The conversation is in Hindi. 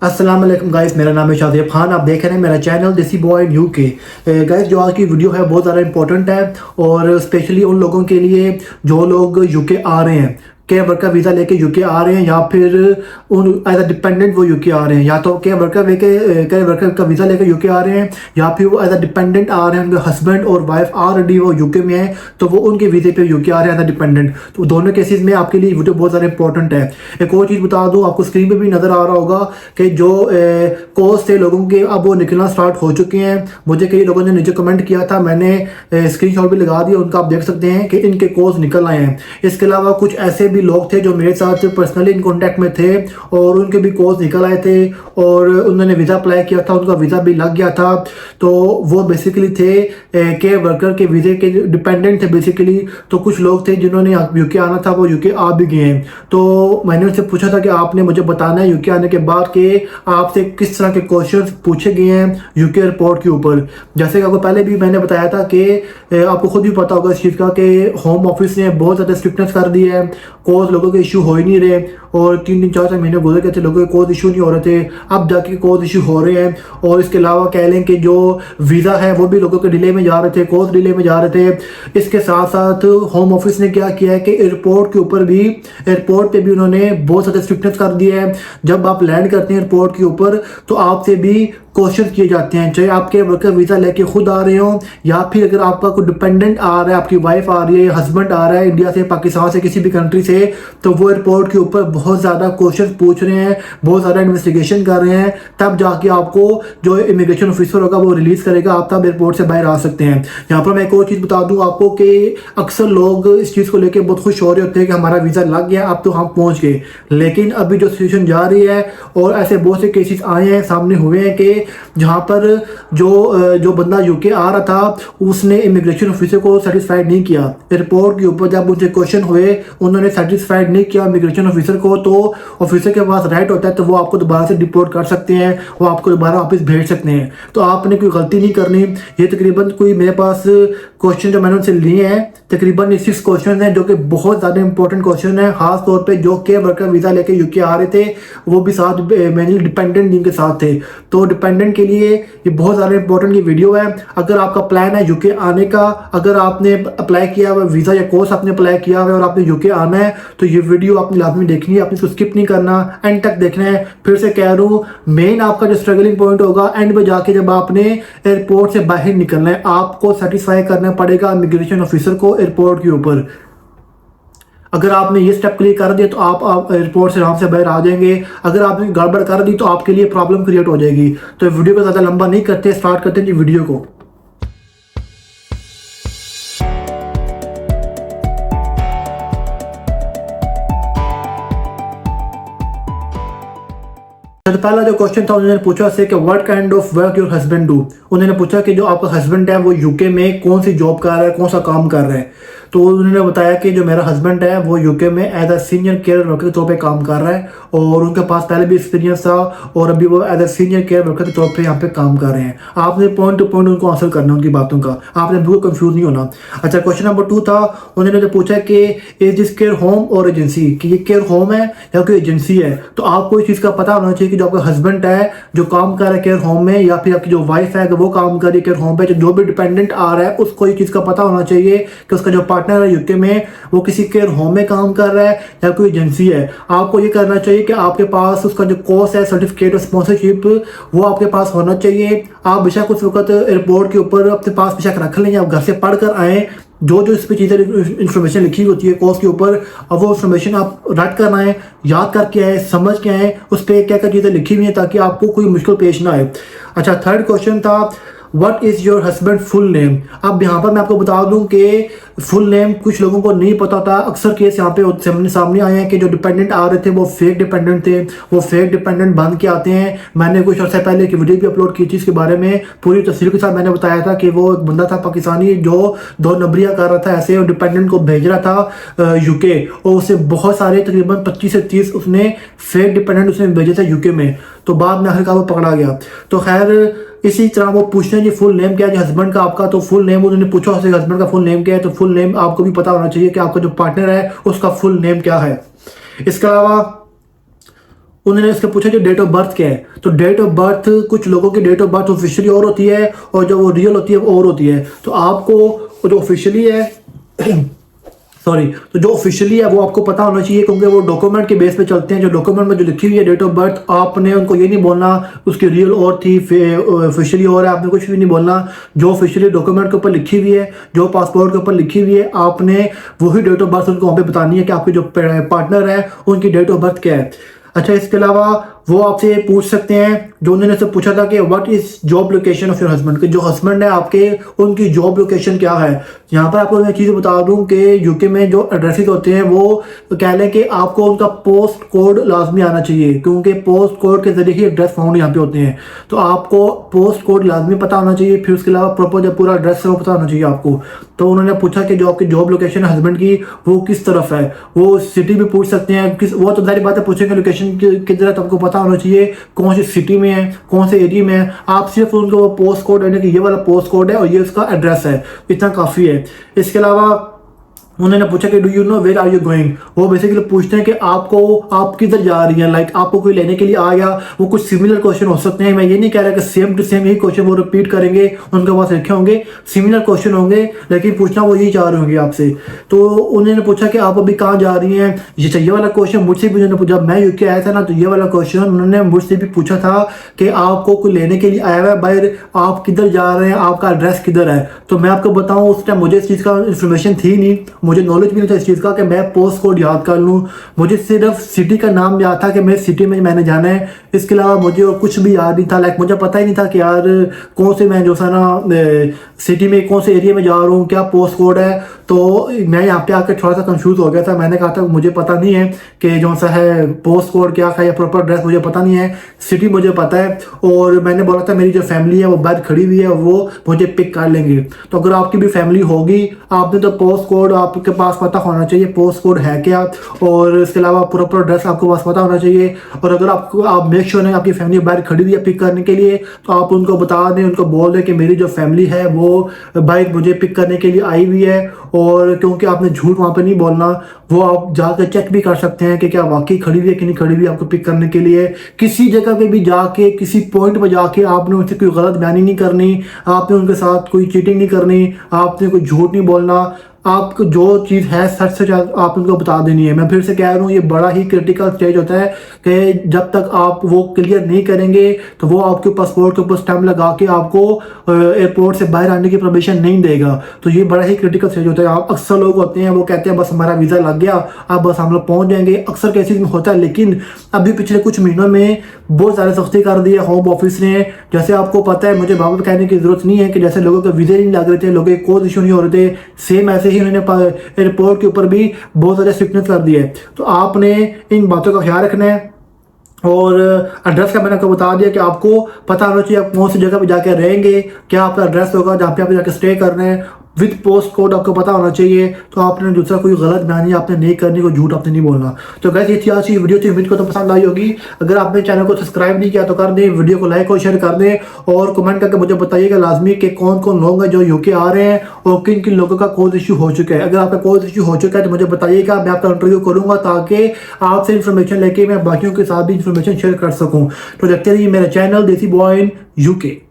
अस्सलाम वालेकुम गाइस, मेरा नाम है शादिब खान। आप देख रहे हैं मेरा चैनल देसी बॉय इन यूके। गाइस, जो आज की वीडियो है बहुत ज़्यादा इंपॉर्टेंट है और स्पेशली उन लोगों के लिए जो लोग यूके आ रहे हैं, के वर्कर वीज़ा लेके यूके आ रहे हैं या फिर उन एज अ डिपेंडेंट वो यूके आ रहे हैं, या तो के वर्कर का वीज़ा लेकर यूके आ रहे हैं या फिर वो एज अ डिपेंडेंट आ रहे हैं, उनके हस्बैंड और वाइफ ऑलरेडी वो यूके में है तो वो उनके वीज़े पे यूके आ रहे हैं एज अ डिपेंडेंट। तो दोनों केसेस में आपके लिए वीडियो बहुत ज़्यादा इंपॉर्टेंट है। एक और चीज़ बता दूँ, आपको स्क्रीन पर भी नज़र आ रहा होगा कि जो कोर्स थे लोगों के अब वो निकलना स्टार्ट हो चुके हैं। मुझे कई लोगों ने नीचे कमेंट किया था, मैंने स्क्रीनशॉट भी लगा दिया उनका, आप देख सकते हैं कि इनके कोर्स निकल आए हैं। इसके अलावा कुछ ऐसे भी लोग थे जो मेरे साथ पर्सनली इन कॉन्टैक्ट में थे और उनके भी कोर्स निकल आए थे और उन्होंने वीज़ा अप्लाई किया था, उनका वीज़ा भी लग गया था। तो वो बेसिकली थे के वर्कर के वीज़े के डिपेंडेंट थे बेसिकली। तो कुछ लोग थे जिन्होंने यूके आना था, वो यूके आ भी गए हैं। तो मैंने उनसे पूछा था कि आपने मुझे बताना है यूके आने के बाद कि आपसे किस तरह के क्वेश्चंस पूछे गए हैं यूके रिपोर्ट के ऊपर। जैसे कि आपको पहले भी मैंने बताया था कि आपको खुद भी पता होगा इस चीज़ का कि होम ऑफिस ने बहुत ज़्यादा स्ट्रिक्टनेस कर दी है, कोर्स लोगों के इशू हो ही नहीं रहे और 3-4 महीने गुजर गए थे, लोगों के कोर्स इशू नहीं हो रहे थे, अब जाके कोर्स इशू हो रहे हैं। और इसके अलावा कह लें कि जो वीज़ा है वो भी लोगों के डिले में जा रहे थे, कोर्स डिले में जा रहे थे। इसके साथ साथ होम ऑफिस ने क्या किया है कि एयरपोर्ट के ऊपर भी, एयरपोर्ट पे भी उन्होंने बहुत ज़्यादा स्ट्रिक्टनेस कर दी है। जब आप लैंड करते हैं एयरपोर्ट के ऊपर तो आपसे भी क्वेश्चन किए जाते हैं, चाहे आपके वर्कर वीज़ा लेके खुद आ रहे हो या फिर अगर आपका कोई डिपेंडेंट आ रहा है, आपकी वाइफ आ रही है, हस्बैंड आ रहा है इंडिया से, पाकिस्तान से, किसी भी कंट्री से, तो वो एयरपोर्ट के ऊपर बहुत ज़्यादा क्वेश्चन पूछ रहे हैं, बहुत ज़्यादा इन्वेस्टिगेशन कर रहे हैं। तब जाके आपको जो इमिग्रेशन ऑफिसर होगा वो रिलीज़ करेगा, आप तब एयरपोर्ट से बाहर आ सकते हैं। यहाँ पर मैं एक और चीज़ बता दूँ आपको कि अक्सर लोग इस चीज़ को लेकर बहुत खुश हो रहे होते हैं कि हमारा वीज़ा लग गया, अब तो हम पहुँच गए। लेकिन अभी जो सिचुएशन जा रही है और ऐसे बहुत से केसेस आए हैं, सामने हुए हैं कि जहाँ पर जो बंदा यूके आ रहा था उसने इमिग्रेशन ऑफिसर को सेटिस्फाइड नहीं किया। एयरपोर्ट के ऊपर जब उनसे क्वेश्चन हुए उन्होंने सेटिस्फाइड नहीं किया इमिग्रेशन ऑफिसर को, तो ऑफिसर के पास राइट होता है तो वो आपको दोबारा से डिपोर्ट कर सकते हैं, वो आपको दोबारा वापस भेज सकते हैं। तो आपने कोई गलती नहीं करनी। ये तकरीबन कोई मेरे पास क्वेश्चन जो मैंने उनसे लिए हैं तकरीबन 6 क्वेश्चन हैं जो कि बहुत ज़्यादा इंपॉर्टेंट क्वेश्चन है, खास तौर पे जो के वर्कर वीज़ा लेके यूके आ रहे थे वो भी साथ मेनली डिपेंडेंट जिनके साथ थे। तो डिपेंडेंट के लिए ये बहुत ज़्यादा इंपॉर्टेंट ये वीडियो है। अगर आपका प्लान है यूके आने का, अगर आपने अप्लाई किया हुआ वीज़ा या कोर्स आपने अप्लाई किया हुआ है और आपने यूके आना है तो ये वीडियो आपने लाजमी देखनी है, आपने इसको स्किप नहीं करना, एंड तक देखना है। फिर से कह रहा हूँ, मेन आपका जो स्ट्रगलिंग पॉइंट होगा एंड में जाके जब आपने एयरपोर्ट से बाहर निकलना है, आपको सेटिस्फाई करना पड़ेगा इमिग्रेशन ऑफिसर को एयरपोर्ट के ऊपर। अगर आपने ये स्टेप क्लियर कर दिया तो आप एयरपोर्ट से आराम से बाहर आ जाएंगे। अगर आपने गड़बड़ कर दी तो आपके लिए प्रॉब्लम क्रिएट हो जाएगी। तो वीडियो को ज़्यादा लंबा नहीं करते, स्टार्ट करते हैं जी वीडियो को। तो पहला जो क्वेश्चन था उन्होंने पूछा से कि what kind of work your husband do. उन्होंने पूछा कि जो आपका हस्बैंड है वो यूके में कौन सी जॉब कर रहा है, कौन सा काम कर रहा है। तो उन्होंने बताया कि जो मेरा हस्बैंड है वो यूके में as a senior care worker के तौर पे काम कर रहा है और उनके पास पहले भी एक्सपीरियंस था और अभी वो as a senior care worker के तौर पे यहाँ पे काम कर रहे हैं। आपने पॉइंट टू पॉइंट उनको आंसर करना है उनकी बातों का, आपने बिल्कुल कंफ्यूज नहीं होना। अच्छा, क्वेश्चन नंबर 2 था, उन्होंने जो पूछा कि इज दिस केयर होम और एजेंसी, कि ये केयर होम है या कोई एजेंसी है। तो आपको इस चीज़ का पता होना चाहिए कि जो आपका हस्बैंड है जो काम कर रहा है केयर होम में, या फिर आपकी जो वाइफ है वो काम कर रही है केयर होम पे, जो भी डिपेंडेंट आ रहा है उसको ये चीज़ का पता होना चाहिए कि उसका जो पार्टनर है यूके में वो किसी केयर होम में काम कर रहा है या कोई एजेंसी है। आपको ये करना चाहिए कि आपके पास उसका जो कोर्स है, सर्टिफिकेट और स्पॉन्सरशिप, वो आपके पास होना चाहिए। आप बेशक उस वक्त एयरपोर्ट के ऊपर अपने पास बेशक रख लें, आप घर से पढ़ कर आएँ, जो जो इस पर चीज़ें इन्फॉर्मेशन लिखी होती है कोर्स के ऊपर, अब वो इन्फॉर्मेशन आप रट कर आएँ, याद करके आए, समझ के आएँ, उस पर क्या क्या चीज़ें लिखी हुई हैं ताकि आपको कोई मुश्किल पेश ना आए। अच्छा, थर्ड क्वेश्चन था what is your husband full name. अब यहाँ पर मैं आपको बता दूँ कि फुल नेम कुछ लोगों को नहीं पता था। अक्सर केस यहाँ पे सामने आए हैं कि जो डिपेंडेंट आ रहे थे वो फेक डिपेंडेंट थे, वो फेक डिपेंडेंट बन के आते हैं। मैंने कुछ अर्से पहले एक वीडियो भी अपलोड की थी इसके बारे में, पूरी तफसील के साथ मैंने बताया था कि वो एक बंदा था पाकिस्तानी जो 2 नंबरियाँ कर रहा था ऐसे, और डिपेंडेंट को भेज रहा था यूके, और उससे बहुत सारे तकरीबन 25 से 30 उसने फेक डिपेंडेंट उसने भेजे थे यूके में। तो बाद में आखिरकार वो पकड़ा गया। तो खैर इसी तरह वो पूछते हैं जी फुल नेम क्या है हस्बैंड का आपका, तो फुल नेम उन्होंने पूछा उससे हस्बैंड का फुल नेम क्या है, तो फुल नेम आपको भी पता होना चाहिए कि आपका जो पार्टनर है उसका फुल नेम क्या है। इसके अलावा उन्होंने उसके पूछा कि डेट ऑफ बर्थ क्या है। तो डेट ऑफ बर्थ, कुछ लोगों की डेट ऑफ बर्थ ऑफिशियली और होती है और जो वो रियल होती है वो और होती है। तो आपको जो ऑफिशियली है सॉरी, तो जो ऑफिशियली है वो आपको पता होना चाहिए, क्योंकि वो डॉक्यूमेंट के बेस पे चलते हैं। जो डॉक्यूमेंट में जो लिखी हुई है डेट ऑफ बर्थ, आपने उनको ये नहीं बोलना उसकी रियल और थी ऑफिशियली और है, आपने कुछ भी नहीं बोलना। जो ऑफिशियली डॉक्यूमेंट के ऊपर लिखी हुई है, जो पासपोर्ट के ऊपर लिखी हुई है, आपने वही डेट ऑफ बर्थ उनको वहाँ पे बतानी है कि आपके जो पार्टनर है उनकी डेट ऑफ बर्थ क्या है। अच्छा, इसके अलावा वो आपसे पूछ सकते हैं, जो उन्होंने से पूछा था कि what is job location of your husband, कि जो हस्बैंड है आपके उनकी जॉब लोकेशन क्या है। यहाँ पर आपको मैं चीज़ बता दूं कि यूके में जो एड्रेसेस होते हैं वो कह लें कि आपको उनका पोस्ट कोड लाजमी आना चाहिए, क्योंकि पोस्ट कोड के जरिए ही एड्रेस फाउंड यहाँ पे होते हैं। तो आपको पोस्ट कोड लाजमी पता होना चाहिए, फिर उसके अलावा प्रॉपर जो पूरा एड्रेस है वो पता होना चाहिए आपको। तो उन्होंने पूछा कि जो आपकी जॉब लोकेशन है हस्बैंड की वो किस तरफ है, वो सिटी भी पूछ सकते हैं किस, वो तो सारी बातें पूछेंगे लोकेशन की तरह, तो आपको पता होना चाहिए कौन सी सिटी में है, कौन से एरिया में है। आप सिर्फ उनको वो पोस्ट कोड यानी कि ये वाला पोस्ट कोड है और ये उसका एड्रेस है, इतना काफ़ी है। इसके अलावा उन्होंने पूछा कि do you know where are you going, वो बेसिकली पूछते हैं कि आप किधर जा रही हैं, लाइक आपको कोई लेने के लिए आ गया। वो कुछ सिमिलर क्वेश्चन हो सकते हैं, मैं ये नहीं कह रहा कि सेम टू सेम यही क्वेश्चन वो रिपीट करेंगे, उनके पास लिखे होंगे, सिमिलर क्वेश्चन होंगे, लेकिन पूछना वो यही चाह रहे होंगे आपसे। तो उन्होंने पूछा कि आप अभी कहाँ जा रही हैं, ये वाला क्वेश्चन मुझसे भी उन्होंने पूछा। मैं यूके आया था ना, तो ये वाला क्वेश्चन उन्होंने मुझसे भी पूछा था कि आपको कोई लेने के लिए आया हुआ है बाहर, आप किधर जा रहे हैं, आपका एड्रेस किधर है। तो मैं आपको बताऊँ, उस टाइम मुझे इस चीज़ का इन्फॉर्मेशन थी नहीं, मुझे नॉलेज भी नहीं था इस चीज़ का कि मैं पोस्ट कोड याद कर लूँ। मुझे सिर्फ सिटी का नाम याद था कि मेरे सिटी में मैंने जाना है, इसके अलावा मुझे और कुछ भी याद नहीं था। लाइक मुझे पता ही नहीं था कि यार कौन से मैं जो सा ना सिटी में कौन से एरिया में जा रहा हूँ, क्या पोस्ट कोड है। तो मैं यहाँ पे आकर थोड़ा सा कंफ्यूज हो गया था। मैंने कहा था मुझे पता नहीं है कि जो सा है पोस्ट कोड क्या है या प्रॉपर एड्रेस मुझे पता नहीं है, सिटी मुझे पता है। और मैंने बोला था मेरी जो फैमिली है वो बाहर खड़ी हुई है, वो मुझे पिक कर लेंगे। तो अगर आपकी भी फैमिली होगी, आपने तो पोस्ट कोड आपके पास पता होना चाहिए, पोस्ट कोड है क्या, और इसके अलावा प्रॉपर एड्रेस आपको पास पता होना चाहिए। और अगर आप मेक श्योर है आपकी फैमिली बाहर खड़ी हुई है पिक करने के लिए, तो आप उनको बता दें, उनको बोल दें कि मेरी जो फैमिली है वो बाहर मुझे पिक करने के लिए आई हुई है। और क्योंकि आपने झूठ वहाँ पे नहीं बोलना, वो आप जाकर चेक भी कर सकते हैं कि क्या वाकई खड़ी हुई है कि नहीं खड़ी हुई आपको पिक करने के लिए। किसी जगह पे भी जाके, किसी पॉइंट पर जाके आपने उनसे कोई गलत बयानी नहीं करनी, आपने उनके साथ कोई चीटिंग नहीं करनी, आपने कोई झूठ नहीं बोलना। आपको जो चीज़ है सच सच आप उनको बता देनी है। मैं फिर से कह रहा हूँ, ये बड़ा ही क्रिटिकल स्टेज होता है कि जब तक आप वो क्लियर नहीं करेंगे तो वो आपके पासपोर्ट के ऊपर स्टैम्प लगा के आपको एयरपोर्ट से बाहर आने की परमिशन नहीं देगा। तो ये बड़ा ही क्रिटिकल स्टेज होता है। आप अक्सर लोग होते हैं वो कहते हैं बस हमारा वीज़ा लग गया, अब बस हम लोग पहुँच जाएंगे, अक्सर केसेस में होता है। लेकिन अभी पिछले कुछ महीनों में बहुत सारे सख्ती कर दी है होम ऑफिस ने। जैसे आपको पता है, मुझे बाबा कहने की ज़रूरत नहीं है कि जैसे लोगों के वीज़े नहीं लग रहे थे, लोगों के कोई इशू नहीं हो रहे थे, सेम ऐसे ही उन्होंने एयरपोर्ट के ऊपर भी बहुत सारे स्ट्रिक्टनेस कर दिए। तो आपने इन बातों का ख्याल रखना है। और एड्रेस का मैंने आपको बता दिया कि आपको पता होना चाहिए आप कौन सी जगह पे जाकर रहेंगे, क्या आपका एड्रेस होगा जहाँ पे आप जाकर स्टे कर रहे हैं, विद पोस्ट कोड आपको पता होना चाहिए। तो आपने दूसरा कोई गलत बयानी आपने नहीं करनी, कोई झूठ आपने नहीं बोलना। तो गाइस, ये थी आज की वीडियो थी, उम्मीद को तो पसंद आई होगी। अगर आपने चैनल को सब्सक्राइब नहीं किया तो कर दें, वीडियो को लाइक और शेयर कर दें, और कमेंट करके मुझे बताइएगा लाजमी कि कौन कौन लोग हैं जो यूके आ रहे हैं और किन किन लोगों का कोई इशू हो चुका है। अगर आपका कोई इशू हो चुका है तो मुझे बताइएगा, मैं आपका इंटरव्यू करूँगा ताकि आपसे इन्फॉर्मेशन लेके मैं बाकियों के साथ भी इन्फॉर्मेशन शेयर कर सकूँ। तो देखते रहिए मेरा चैनल देसी बॉय इन यूके।